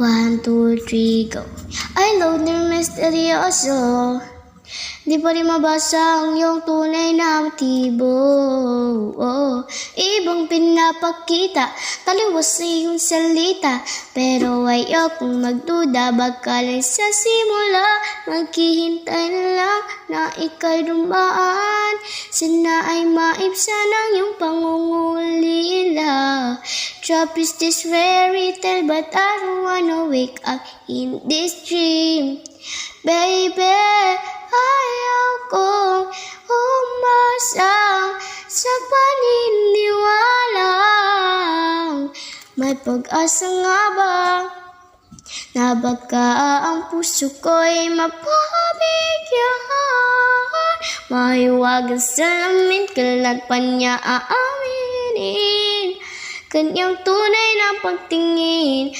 1, 2, 3, go. I love the misteryoso. Di pa rin mabasa ang iyong tunay na motibo. Ibang pinapakita, taliwas sa iyong salita. Pero ayokong magduda, baka lang sa simula. Maghihintay na lang na ika'y dumaan. Sana ay maibsan ang iyong pangungulila. Trap is this fairy tale, but I don't wanna wake up in this dream. Baby, ayaw kong umasa sa paniniwalang may pag-asa nga ba na baka ang puso ko'y mapabigyan. Mahiwagan sa lamin, kailan pa niya aaminin kanyang tunay na pagtingin.